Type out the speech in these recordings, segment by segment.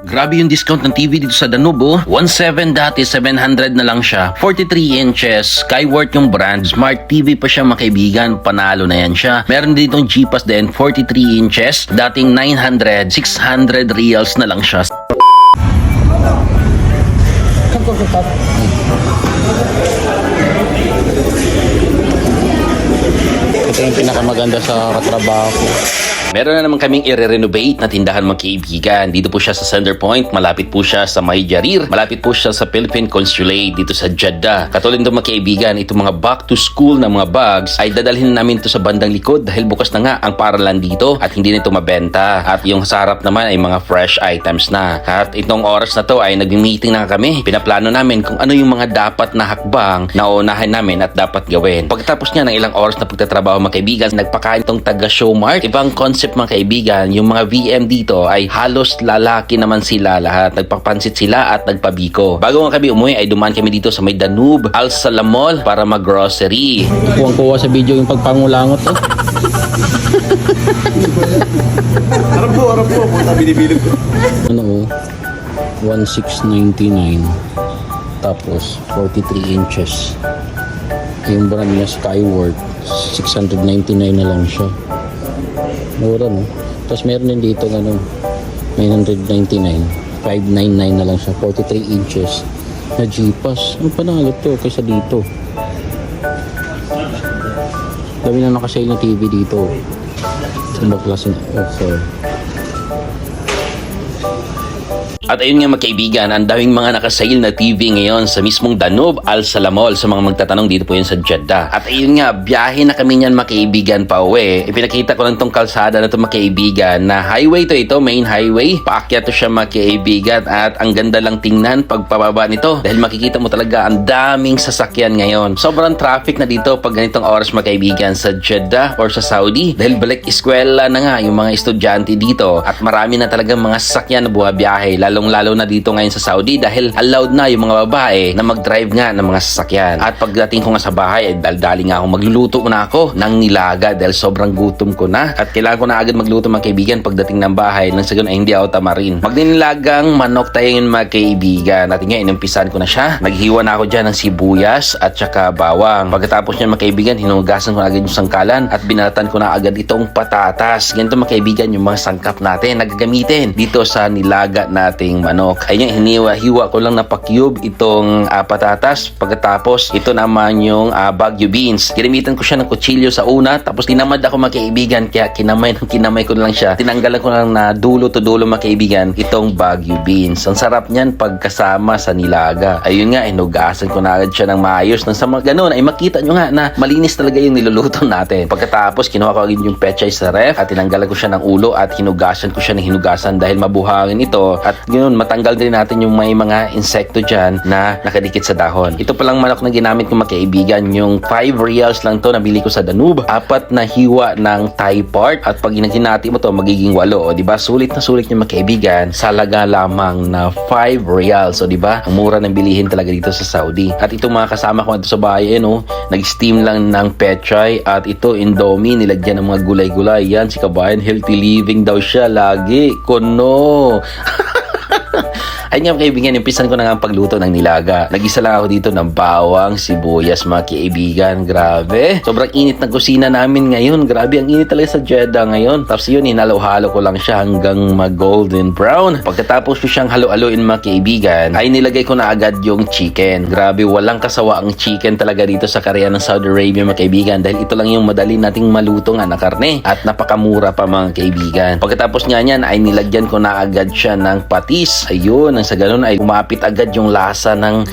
Grabe yung discount ng TV dito sa Danube. 1.7 dati, 700 na lang siya. 43 inches, Skyworth yung brand. Smart TV pa siya mga kaibigan, panalo na yan siya. Meron ditong G-Pass din, 43 inches. Dating 900, 600 reals na lang siya. Ito yung pinakamaganda sa katrabaho ko. Meron na naman kaming i-renovate na tindahan mga kaibigan. Dito po siya sa Center Point, malapit po siya sa May Jarir, malapit po siya sa Philippine Consulate dito sa Jeddah. Katulad ng mga kaibigan, itong mga back to school na mga bags ay dadalhin namin to sa bandang likod dahil bukas na nga ang paaralan dito at hindi nito mabenta. At yung sa harap naman ay mga fresh items na. At itong oras na to ay nag-meeting na kami. Pinaplano namin kung ano yung mga dapat na hakbang na unahin namin at dapat gawin. Pagkatapos niya ng ilang oras na pagtatrabaho mga kaibigan, nagpakain itong taga Showmart. Ibang concept mga kaibigan, yung mga VM dito ay halos lalaki naman sila lahat. Nagpapansit sila at nagpabiko. Bago nga kami umuwi ay dumaan kami dito sa may Danube Al Salam Mall para mag-grocery. Kuwang-kuwa sa video yung pagpangulangot to. Harap po. Punta binibilog ko. Ano 1699 tapos 43 inches. Yung brand niya Skyworth 699 na lang siya. Mura no. Tapos meron din dito 999 599 na lang siya. 43 inches na G-Pass. Ang panalo to kaysa dito. Dami na nakasale na TV dito. Sa klaseng offer. At ayun nga mga kaibigan, ang daming mga nakasale na TV ngayon sa mismong Danube Al Salam Mall. Sa mga magtatanong, dito po yun sa Jeddah. At ayun nga, biyahe na kami niyan mga kaibigan pa uwi. Ipinakita ko lang tong kalsada na to mga kaibigan na highway to ito, main highway. Paakyat to siya mga kaibigan at ang ganda lang tingnan pagpababa nito. Dahil makikita mo talaga ang daming sasakyan ngayon. Sobrang traffic na dito pag ganitong oras mga kaibigan sa Jeddah or sa Saudi. Dahil balik eskwela na nga yung mga estudyante dito. At marami na talagang mga sasakyan na buhabiyahe. Lalo na dito ngayon sa Saudi dahil allowed na yung mga babae na mag-drive nga ng mga sasakyan. At pagdating ko nga sa bahay, daldali nga ako, magluluto na ako ng nilaga dahil sobrang gutom ko na. At kailangan ko na agad magluto mga kaibigan pagdating ng bahay nang sa ganun ay hindi ako tamarin. Magninilagang manok tayo ngayon mga kaibigan. At nga, inumpisan ko na siya. Naghiwa na ako dyan ng sibuyas at saka bawang. Pagkatapos niyan mga kaibigan, hinugasan ko na agad yung sangkalan at binalatan ko na agad itong patatas. Ganito mga kaibigan yung mga sangkap natin na gagamitin dito sa nilaga nating manok. Ayun, hiniwa-hiwa ko lang na pa-cube itong patatas. Pagkatapos, ito naman yung Baguio beans. Ginamitan ko siya ng kutsilyo sa una, tapos tinamad ako mga kaibigan, kaya kinamay ko lang siya. Tinanggalan ko lang na dulo to dulo mga kaibigan itong Baguio beans. Ang sarap niyan pagkasama sa nilaga. Ayun nga, hinugasan ko na agad siya ng maayos. Nang sa mga ganun, ay makita nyo nga na malinis talaga yung niluluto natin. Pagkatapos, kinuha ko agad yung pechay sa ref at tinanggalan ko siya ng ulo at hinugasan ko siya ng hinugasan dahil mabuhangin ito. At yun, matanggal din natin yung may mga insekto dyan na nakadikit sa dahon. Ito palang manok na ginamit ko mga kaibigan, yung 5 reals lang to nabili ko sa Danube. 4 na hiwa ng thigh part at pag ginati mo to magiging 8. O diba? Sulit na sulit yung mga kaibigan. Salaga lamang na 5 reals. O diba? Ang mura ng bilihin talaga dito sa Saudi. At itong mga kasama ko dito sa bahay, nag-steam lang ng pechay at ito indomie, nilagyan ng mga gulay-gulay. Yan, si kabayan, healthy living daw siya lagi. Kono! Ayun nga kaibigan, impisan ko na nga ang pagluto ng nilaga. Nag-isa lang ako dito ng bawang, sibuyas mga kaibigan. Grabe. Sobrang init ng kusina namin ngayon. Grabe, ang init talaga sa Jeddah ngayon. Tapos yun, hinalo-halo ko lang siya hanggang mag-golden brown. Pagkatapos ko siyang halo-haloin mga kaibigan, ay nilagay ko na agad yung chicken. Grabe, walang kasawa ang chicken talaga dito sa karya ng Saudi Arabia mga kaibigan. Dahil ito lang yung madali nating maluto nga na karne. At napakamura pa mga kaibigan. Pagkatapos nga niyan, ay nilagyan ko na agad siya ng patis. Ayun, nang sa ganun ay kumapit agad yung lasa ng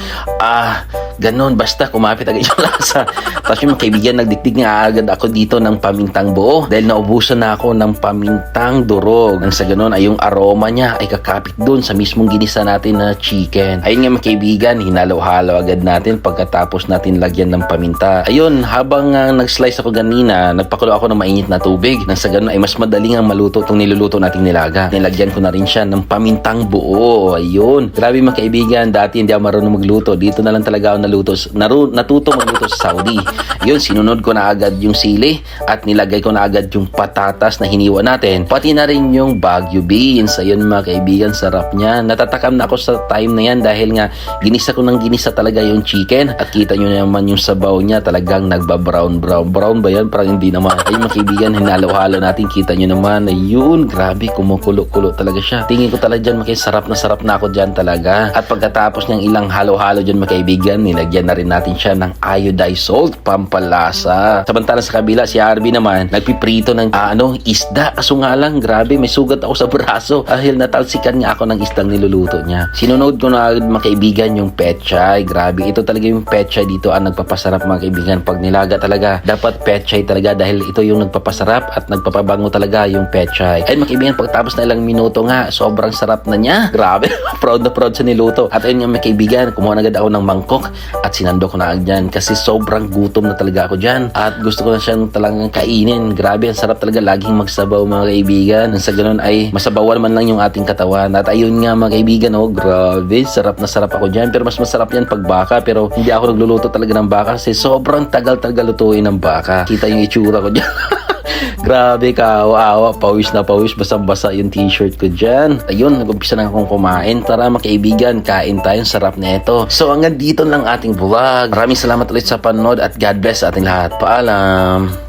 ganun, basta kumapit agad yung lasa. Tapos yung mga kaibigan, nagdikdik nga agad ako dito ng pamintang buo dahil naubusan na ako ng pamintang durog. Nang sa ganun ay yung aroma niya ay kakapit dun sa mismong ginisa natin na chicken. Ayun nga mga kaibigan, hinalo-halo agad natin pagkatapos natin lagyan ng paminta. Ayun, habang nag-slice ako ganina, nagpakulo ako ng mainit na tubig. Nang sa ganun ay mas madaling ang maluto itong niluluto nating nilaga. Nilagyan ko na rin siya ng pamintang buo. Ayun, grabe mga kaibigan, dati hindi ako marunong magluto. Dito na lang talaga ako natuto magluto sa Saudi. Yun, sinunod ko na agad yung sili at nilagay ko na agad yung patatas na hiniwa natin. Pati na rin yung Baguio beans. Ayun mga kaibigan, sarap niya. Natatakam na ako sa time na yan dahil nga ginisa ko ng ginisa talaga yung chicken. At kita nyo naman yung sabaw niya talagang nagba-brown. Brown ba yan? Parang hindi naman. Ayun mga kaibigan, hinalo-halo natin. Kita nyo naman. Ayun, grabe, kumukulo-kulo talaga siya. Tingin ko talaga dyan, sarap na ako dyan talaga. At pagkatapos ng ilang halo-halo dyan mga kaibigan, nilagyan na rin natin siya ng iodized salt, pampalasa. Samantala sa kabila, si Arby naman, nagpiprito ng isda. Kaso nga lang, grabe, may sugat ako sa braso dahil natalsikan nga ako ng isdang niluluto niya. Sinunod ko na mga kaibigan yung pechay. Grabe, ito talaga yung pechay dito ang nagpapasarap mga kaibigan. Pag nilaga talaga, dapat pechay talaga dahil ito yung nagpapasarap at nagpapabango talaga yung pechay. Ay mga kaibigan, pagtapos na ilang minuto nga, sobrang sarap na niya. Grabe, proud na proud sa niluto. At ayun nga mga kaibigan, kumuha na agad ako ng mangkok at sinando ko na agad kasi sobrang gutom na talaga ako dyan. At gusto ko na siyang talagang kainin. Grabe, ang sarap talaga laging magsabaw mga kaibigan. Nang sa ganun ay masabawan man lang yung ating katawan. At ayun nga mga kaibigan, grabe, sarap na sarap ako dyan. Pero mas masarap yan pag baka. Pero hindi ako nagluluto talaga ng baka kasi sobrang tagal talaga lutuin ng baka. Kita yung itsura ko dyan. Grabe, kaawa-awa, pawis na pawis, basang-basa yung t-shirt ko dyan. Ayun, nag-umpisa na akong kumain. Tara mga kaibigan, kain tayo, sarap na ito. So hanggang dito lang ating vlog. Maraming salamat ulit sa panood at God bless sa ating lahat. Paalam!